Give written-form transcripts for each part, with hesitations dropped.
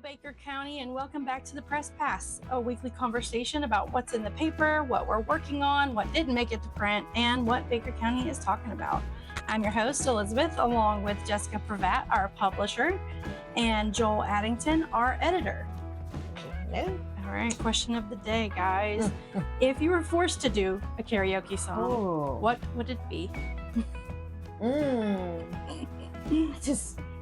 Baker County, and welcome back to the Press Pass, a weekly conversation about what's in the paper, what we're working on, what didn't make it to print, and what Baker County is talking about. I'm your host, Elizabeth, along with Jessica Pravat, our publisher, and Joel Addington, our editor. Hello. All right, question of the day, guys. If you were forced to do a karaoke song, what would it be?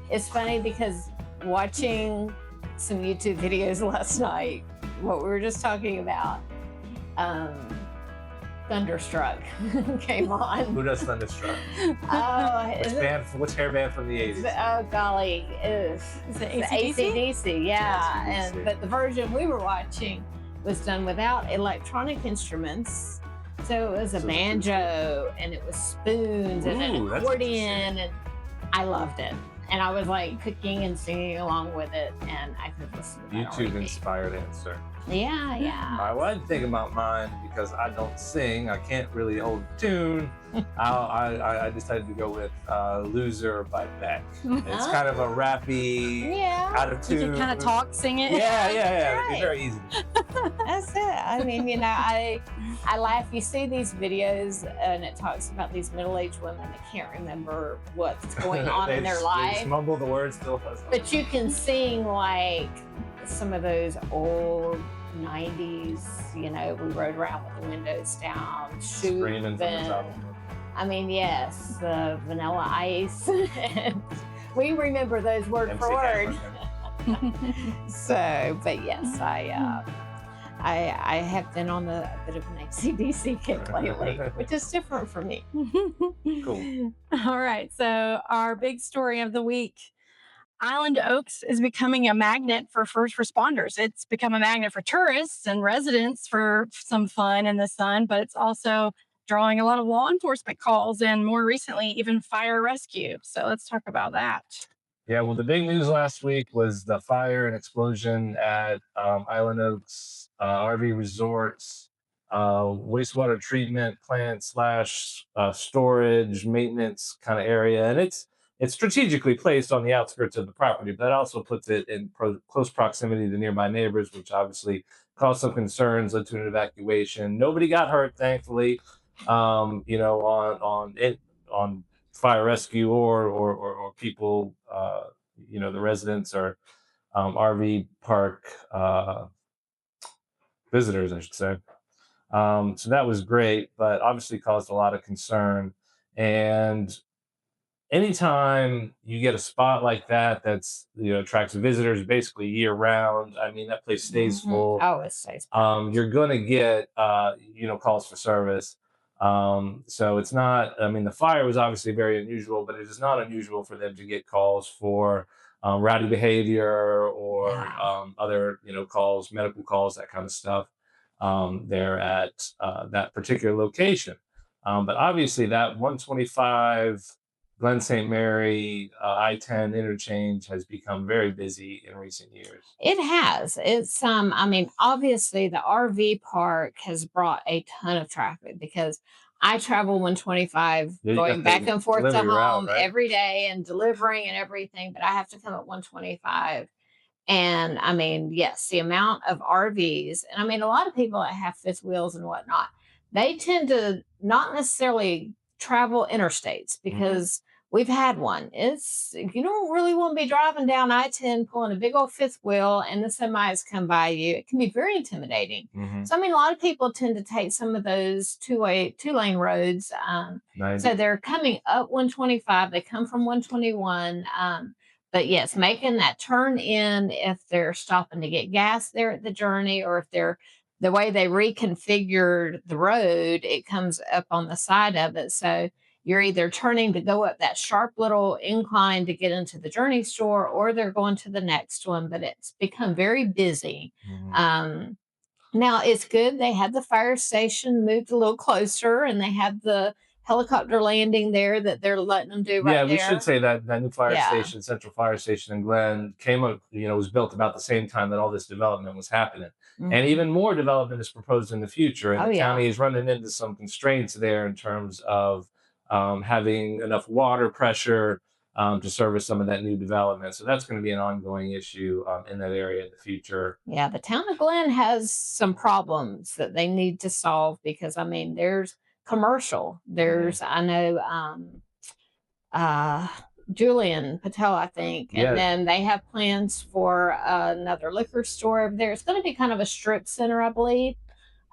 It's funny because watching some YouTube videos last night, what we were just talking about, Thunderstruck came on. Who does Thunderstruck? Which hair band from the 80s? Oh golly, Is it AC/DC? AC/DC, yeah. AC/DC. But the version we were watching was done without electronic instruments. So it was a banjo and it was spoons and an Ooh, that's accordion, and I loved it. And I was like cooking and singing along with it, and I could listen to that. YouTube inspired answer. Yeah. All right, well, I didn't think about mine because I don't sing. I can't really hold a tune. I decided to go with Loser by Beck. It's kind of a rappy, out of tune. You can kind of talk, sing it. Yeah. Right. It's very easy. That's it. I mean, I laugh. You see these videos, and it talks about these middle-aged women that can't remember what's going on in their They life. just mumble the words still. But you can sing like some of those old 90s, we rode around with the windows down, Screaming from the top. I mean, yes, Vanilla Ice. We remember those word for word. So, but yes, I have been on a bit of an AC/DC kick lately, which is different for me. Cool. All right, so our big story of the week. Island Oaks is becoming a magnet for first responders. It's become a magnet for tourists and residents for some fun in the sun, but it's also drawing a lot of law enforcement calls and more recently, even fire rescue. So let's talk about that. Yeah, well, the big news last week was the fire and explosion at Island Oaks RV Resorts, wastewater treatment plant / storage maintenance kind of area. And it's strategically placed on the outskirts of the property, but that also puts it in close proximity to nearby neighbors, which obviously caused some concerns, led to an evacuation. Nobody got hurt, thankfully, on fire rescue or people, the residents or RV park visitors, I should say. So that was great, but obviously caused a lot of concern. And anytime you get a spot like that that's attracts visitors basically year round, I mean that place stays full. Oh, it stays full. You're gonna get calls for service. So it's not. I mean, the fire was obviously very unusual, but it is not unusual for them to get calls for rowdy behavior or other calls, medical calls, that kind of stuff. There at that particular location, but obviously that 125 Glen St. Mary I-10 interchange has become very busy in recent years. It has. It's obviously the RV park has brought a ton of traffic because I travel 125 going back and forth to home every day and delivering and everything, but I have to come at 125. And I mean, yes, the amount of RVs, and I mean, a lot of people that have fifth wheels and whatnot, they tend to not necessarily travel interstates because we've had one. You don't really want to be driving down I-10 pulling a big old fifth wheel and the semis come by you. It can be very intimidating. So, I mean, a lot of people tend to take some of those two-lane roads. So they're coming up 125. They come from 121. But yes, making that turn in if they're stopping to get gas there at the journey, or if they're the way they reconfigured the road, it comes up on the side of it. So you're either turning to go up that sharp little incline to get into the Journey store, or they're going to the next one, but it's become very busy. Now it's good. They had the fire station moved a little closer, and they have the helicopter landing there that they're letting them do right there. Yeah, we should say that new fire station, Central Fire Station in Glen, came up, was built about the same time that all this development was happening. And even more development is proposed in the future. And the county is running into some constraints there in terms of having enough water pressure to service some of that new development. So that's going to be an ongoing issue in that area in the future. Yeah, the town of Glen has some problems that they need to solve because I mean, there's commercial. There's I know uh Julian Patel, I think, and Yeah. then they have plans for another liquor store over there. It's going to be kind of a strip center, I believe,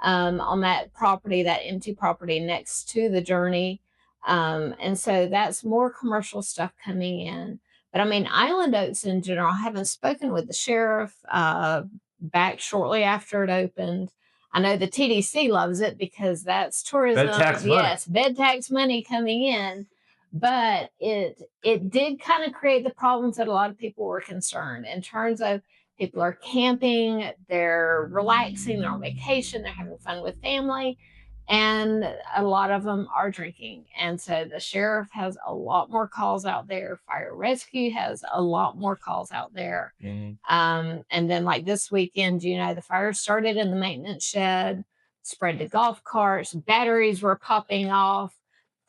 on that property, that empty property next to the Journey. And so that's more commercial stuff coming in. But I mean, Island Oaks in general, I haven't spoken with the sheriff back shortly after it opened. I know the TDC loves it because that's tourism. Bed tax money. Yes, bed tax money coming in. But it did kind of create the problems that a lot of people were concerned in terms of people are camping, they're relaxing, they're on vacation, they're having fun with family, and a lot of them are drinking. And so the sheriff has a lot more calls out there. Fire rescue has a lot more calls out there. And then like this weekend, you know, the fire started in the maintenance shed, spread to golf carts, batteries were popping off,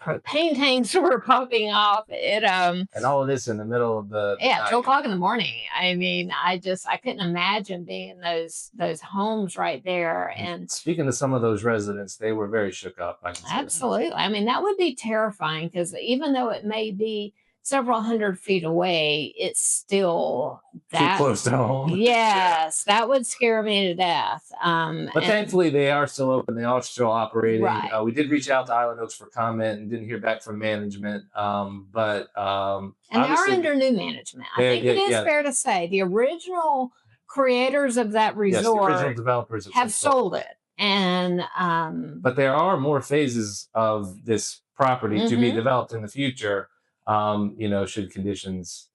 propane tanks were popping off. And all of this in the middle of the 2:00 in the morning. I mean, I couldn't imagine being in those homes right there. And speaking to some of those residents, they were very shook up. Absolutely. I mean, that would be terrifying because even though it may be several hundred feet away, it's still too close to home. Yes, that would scare me to death. But thankfully, they are still open. They are still operating. Right. We did reach out to Island Oaks for comment and didn't hear back from management. And they are under new management. I think it is fair to say the original creators of that resort, yes, the original developers have sold it. And but there are more phases of this property to be developed in the future. You know, should conditions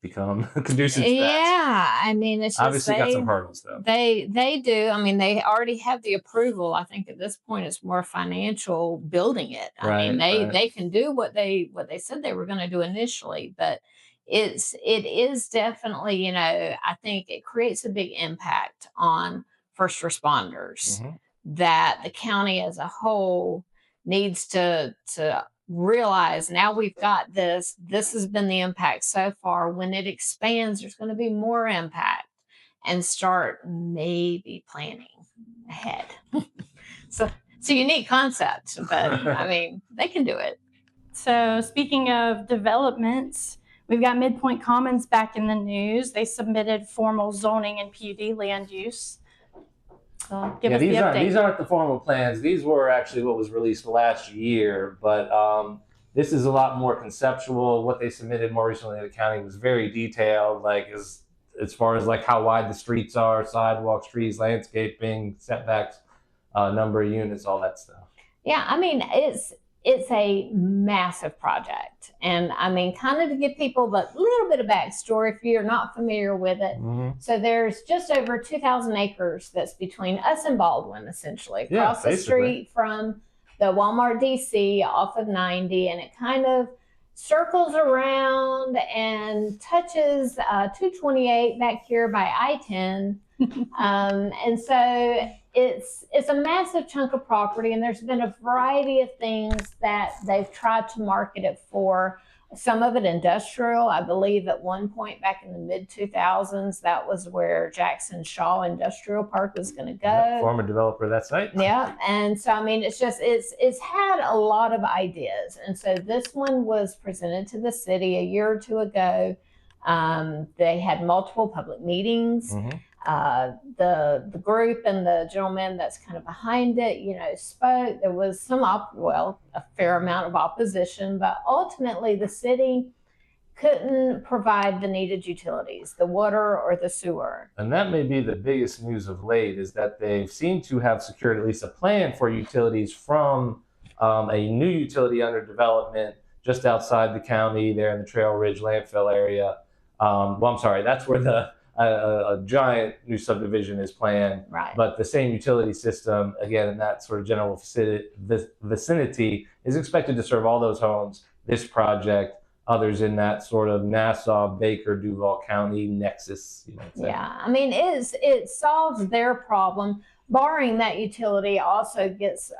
become conducive to that. Yeah, I mean, it's just obviously got some hurdles though. They do. I mean, they already have the approval. I think at this point it's more financial building it. I mean, they can do what they said they were going to do initially, but it is definitely, you know, I think it creates a big impact on first responders that the county as a whole needs to realize now we've got this has been the impact so far. When it expands, there's going to be more impact, and start maybe planning ahead. So it's a unique concept, but I mean, they can do it. So speaking of developments, we've got Midpoint Commons back in the news. They submitted formal zoning and PUD land use. So give us the update. These aren't the formal plans. These were actually what was released last year, but this is a lot more conceptual. What they submitted more recently to the county was very detailed, like as far as like how wide the streets are, sidewalks, trees, landscaping, setbacks, number of units, all that stuff. Yeah, I mean, it's a massive project. And I mean, kind of to give people the little bit of backstory if you're not familiar with it. So there's just over 2,000 acres that's between us and Baldwin, essentially, across the street from the Walmart DC off of 90. And it kind of circles around and touches 228 back here by I-10. And so it's a massive chunk of property, and there's been a variety of things that they've tried to market it for. Some of it industrial. I believe at one point back in the mid-2000s, that was where Jackson Shaw Industrial Park was going to go. Former developer of that site. Yeah, and so I mean, it's had a lot of ideas, and so this one was presented to the city a year or two ago. They had multiple public meetings. The group and the gentleman that's kind of behind it, you know, spoke. There was some a fair amount of opposition, but ultimately the city couldn't provide the needed utilities, the water or the sewer. And that may be the biggest news of late, is that they seem to have secured at least a plan for utilities from a new utility under development just outside the county there in the Trail Ridge landfill area. That's where a giant new subdivision is planned. Right. But the same utility system, again, in that sort of general vicinity, is expected to serve all those homes, this project, others in that sort of Nassau, Baker, Duval County nexus. Yeah, I mean, it solves their problem, barring that utility also gets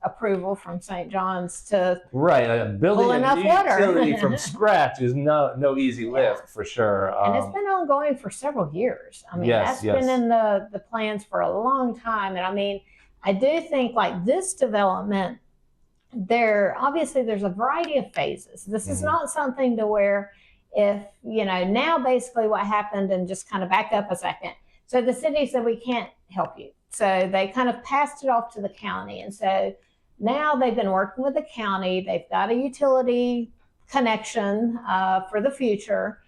approval from St. John's to right. Building pull a enough new water. utility from scratch is no easy lift for sure. And it's been ongoing for several years. I mean, yes, that's been in the plans for a long time. And I mean, I do think like this development, obviously there's a variety of phases. This is not something to where if, now basically what happened, and just kind of back up a second. So the city said, we can't help you. So they kind of passed it off to the county. And so now they've been working with the county. They've got a utility connection for the future.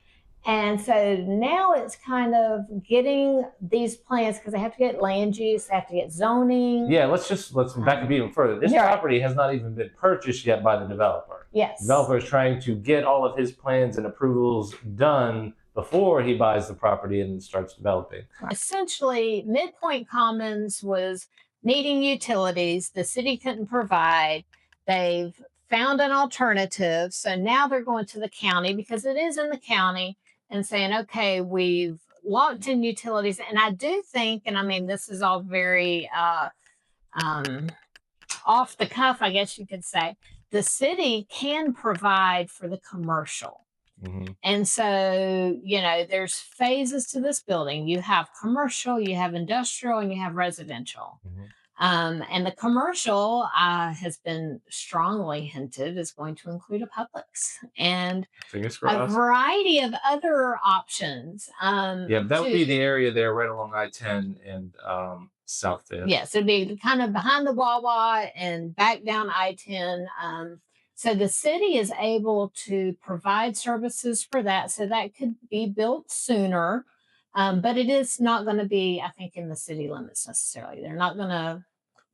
And so now it's kind of getting these plans, because they have to get land use, they have to get zoning. Yeah, let's back up even further. This property has not even been purchased yet by the developer. Yes. The developer is trying to get all of his plans and approvals done before he buys the property and starts developing. Essentially, Midpoint Commons was needing utilities the city couldn't provide. They've found an alternative. So now they're going to the county, because it is in the county, and saying, okay, we've locked in utilities. And I do think, and I mean, this is all very off the cuff, I guess you could say, the city can provide for the commercial. And so, there's phases to this building. You have commercial, you have industrial, and you have residential. And the commercial has been strongly hinted is going to include a Publix and a variety of other options. Yeah, that would be the area there right along I-10 and South 5th. Yes, it'd be kind of behind the Wawa and back down I-10. So the city is able to provide services for that. So that could be built sooner. But it is not going to be, I think, in the city limits necessarily. They're not going to.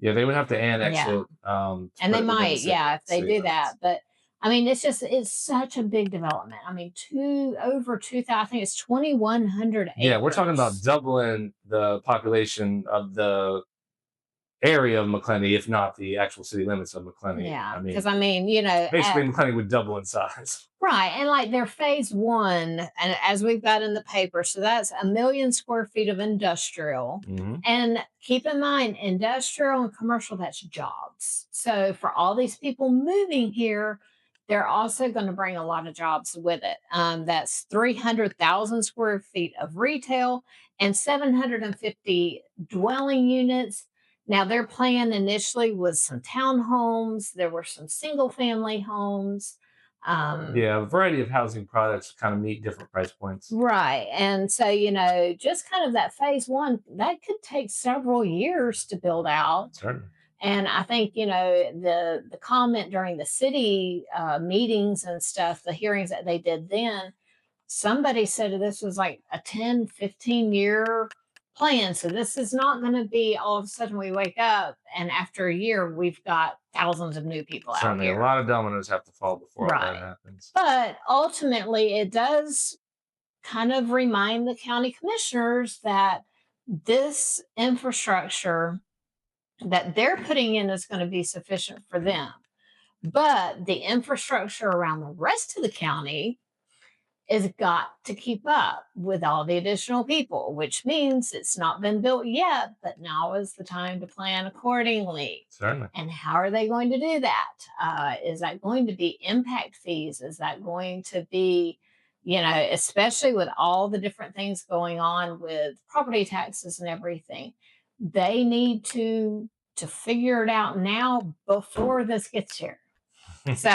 Yeah, they would have to annex it. And they might, if they do that. But I mean, it's such a big development. I mean, over 2,000, I think it's 2,100 acres. Yeah, we're talking about doubling the population of the area of McClenny, if not the actual city limits of McClenny. Yeah, because I mean, basically McClenny would double in size. Right, and like their phase 1, and as we've got in the paper, so that's 1 million square feet of industrial. And keep in mind, industrial and commercial, that's jobs. So for all these people moving here, they're also going to bring a lot of jobs with it. That's 300,000 square feet of retail and 750 dwelling units. Now, their plan initially was some townhomes. There were some single-family homes. A variety of housing products kind of meet different price points. Right. And so, just kind of that phase 1, that could take several years to build out. Certainly. And I think, the comment during the city meetings and stuff, the hearings that they did then, somebody said this was like a 10, 15-year plan. So this is not going to be all of a sudden we wake up and after a year we've got thousands of new people out here. A lot of dominoes have to fall before all that happens. But ultimately it does kind of remind the county commissioners that this infrastructure that they're putting in is going to be sufficient for them. But the infrastructure around the rest of the county is got to keep up with all the additional people, which means it's not been built yet, but now is the time to plan accordingly. Certainly. And how are they going to do that? Is that going to be impact fees? Is that going to be, especially with all the different things going on with property taxes and everything, they need to figure it out now before this gets here. So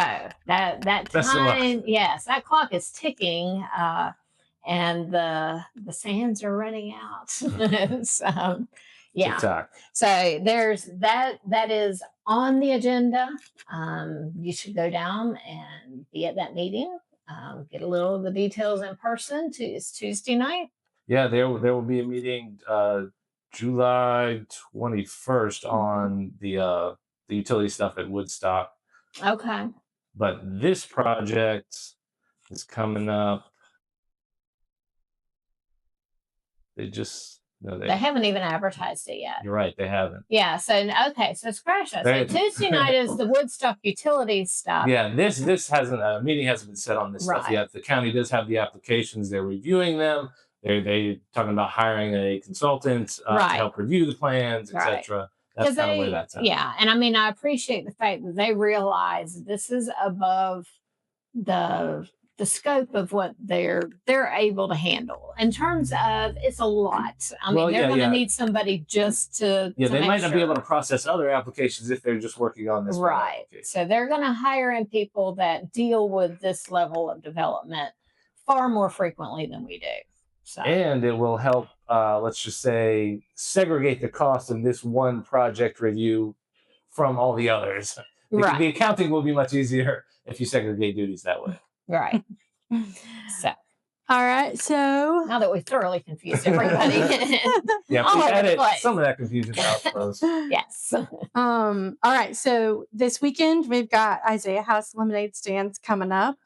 that time, yes, that clock is ticking, and the sands are running out. So, yeah. TikTok. So there's that is on the agenda. You should go down and be at that meeting. Get a little of the details in person. It's Tuesday night. Yeah, there will be a meeting July 21st on the utility stuff at Woodstock. Okay. But this project is coming up. They just No, They haven't even advertised it yet. You're right, they haven't. Yeah. So okay. So scratch that. So Tuesday night is the Woodstock utilities stuff. Yeah. This hasn't meeting hasn't been set on this stuff yet. The county does have the applications. They're reviewing them. They talking about hiring a consultant to help review the plans, etc. That's kind of where that's at. Yeah. And I mean, I appreciate the fact that they realize this is above the scope of what they're able to handle in terms of it's a lot. I mean, they're going to need somebody just to they might not be able to process other applications if they're just working on this right. So they're going to hire in people that deal with this level of development far more frequently than we do. So. And it will help, let's just say, segregate the cost of this one project review from all the others. The accounting will be much easier if you segregate duties that way. Right. So. All right. So now that we've thoroughly confused everybody. Edit some of that confusion out for us. Yes. All right. So this weekend we've got Isaiah House lemonade stands coming up.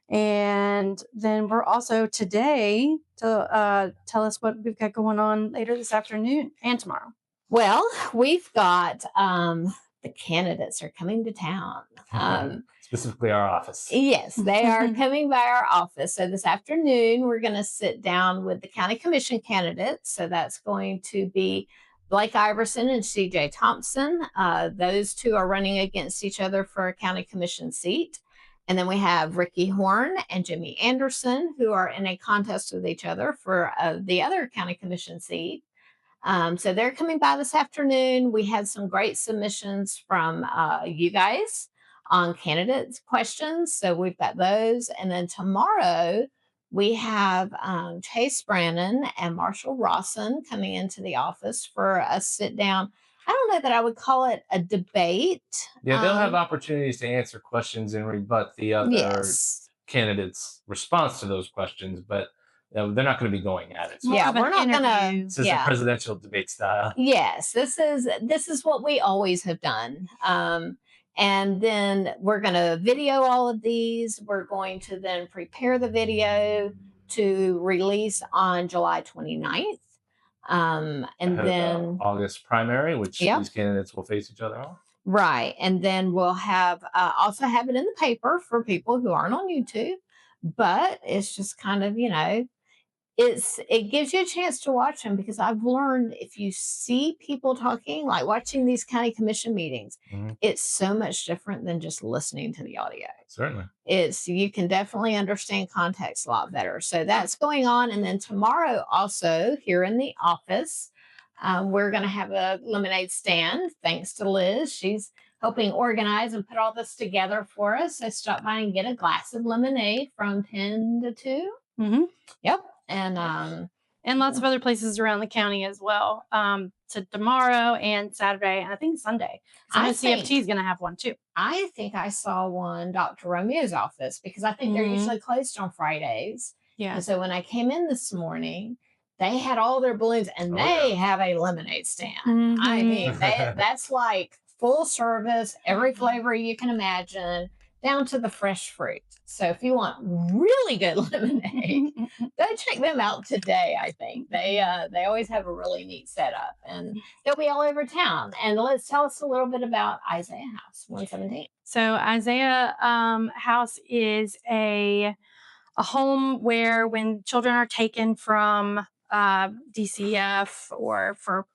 And then we're also today to tell us what we've got going on later this afternoon and tomorrow. Well, we've got the candidates are coming to town. Specifically our office. Yes, they are coming by our office. So this afternoon, we're going to sit down with the county commission candidates. So that's going to be Blake Iverson and CJ Thompson. Those two are running against each other for a county commission seat. And then we have Ricky Horn and Jimmy Anderson, who are in a contest with each other for the other county commission seat. So they're coming by this afternoon. We had some great submissions from you guys on candidates questions. So we've got those. And then tomorrow we have Chase Brannon and Marshall Rawson coming into the office for a sit down. I don't know that I would call it a debate. Yeah, they'll have opportunities to answer questions and rebut the other candidates' response to those questions, but they're not going to be going at it. So we're not going to. This is a presidential debate style. Yes, this is what we always have done. And then we're going to video all of these. We're going to then prepare the video to release on July 29th. And then August primary, which these candidates will face each other on. Right. And then we'll have also have it in the paper for people who aren't on YouTube. But it's just kind of, it gives you a chance to watch them, because I've learned if you see people talking, like watching these county commission meetings, it's so much different than just listening to the audio. Certainly. You can definitely understand context a lot better. So that's going on. And then tomorrow also here in the office, we're going to have a lemonade stand. Thanks to Liz. She's helping organize and put all this together for us. So stop by and get a glass of lemonade from 10 to 2. Mm-hmm. Yep. And lots of other places around the county as well. So tomorrow and Saturday, and I think Sunday. So CFT is going to have one too. I think I saw one Dr. Romeo's office, because I think they're usually closed on Fridays. Yeah. And so when I came in this morning, they had all their balloons, and they have a lemonade stand. Mm-hmm. I mean, that's like full service, every flavor you can imagine, down to the fresh fruit. So if you want really good lemonade, go check them out today. I think they always have a really neat setup, and they'll be all over town. And let's tell us a little bit about Isaiah House 117. So Isaiah House is a home where when children are taken from DCF or for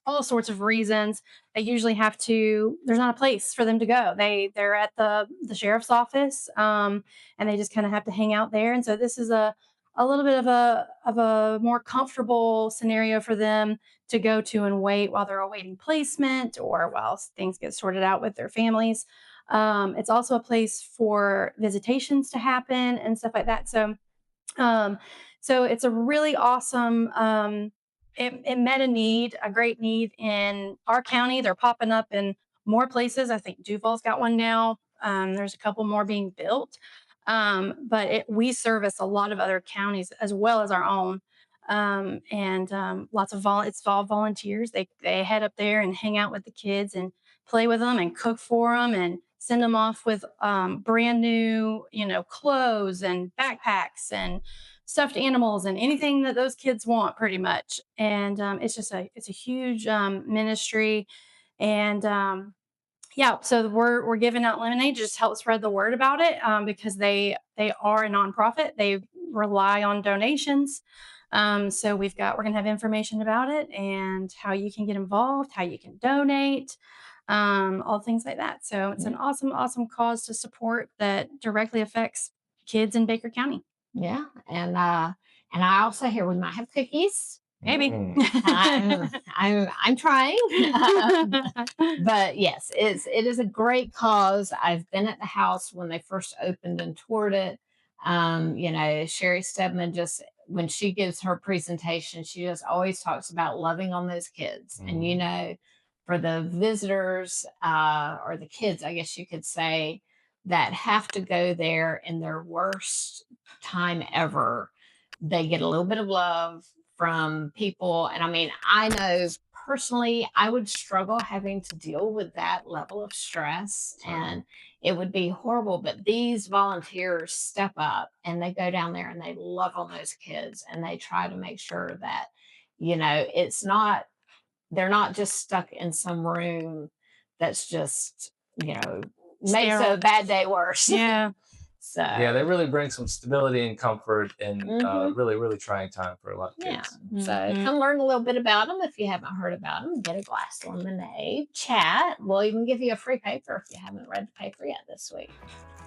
all sorts of reasons, they usually have to. There's not a place for them to go. They're at the sheriff's office, and they just kind of have to hang out there. And so this is a little bit of a more comfortable scenario for them to go to and wait while they're awaiting placement or while things get sorted out with their families. It's also a place for visitations to happen and stuff like that. So it's a really awesome. It met a great need in our county. They're popping up in more places. I think Duval's got one now. There's a couple more being built. But we service a lot of other counties as well as our own. Lots of it's all volunteers. They head up there and hang out with the kids and play with them and cook for them and send them off with brand new, clothes and backpacks and stuffed animals and anything that those kids want, pretty much. And it's a huge ministry. And yeah, so we're giving out lemonade to just help spread the word about it, because they are a nonprofit. They rely on donations. So we're gonna have information about it and how you can get involved, how you can donate, all things like that. So it's an awesome, awesome cause to support that directly affects kids in Baker County. Yeah, and I also hear we might have cookies. Maybe. I'm trying. But yes, it is a great cause. I've been at the house when they first opened and toured it. Sherry Stedman, just when she gives her presentation, she just always talks about loving on those kids. And for the visitors, or the kids, I guess you could say, that have to go there in their worst time ever, they get a little bit of love from people. And I mean, I know personally I would struggle having to deal with that level of stress, and it would be horrible. But these volunteers step up and they go down there and they love on those kids, and they try to make sure that it's not, they're not just stuck in some room that's just makes a bad day worse. Yeah. So yeah, they really bring some stability and comfort in really, really trying time for a lot of kids. Yeah. So come learn a little bit about them if you haven't heard about them. Get a glass of lemonade, chat. We'll even give you a free paper if you haven't read the paper yet this week.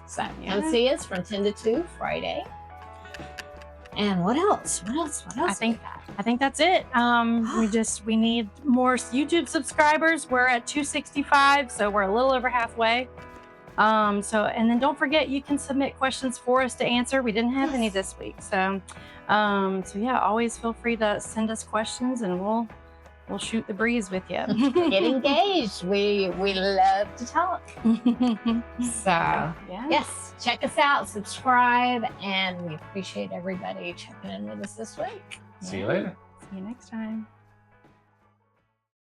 So come see us from 10 to 2 Friday. And what else? I think that's it. We need more YouTube subscribers. We're at 265, so we're a little over halfway. And then don't forget, you can submit questions for us to answer. We didn't have any this week. So yeah, always feel free to send us questions and we'll shoot the breeze with you. Get engaged. We love to talk. So yes, check us out, subscribe, and we appreciate everybody checking in with us this week. See you later. See you next time.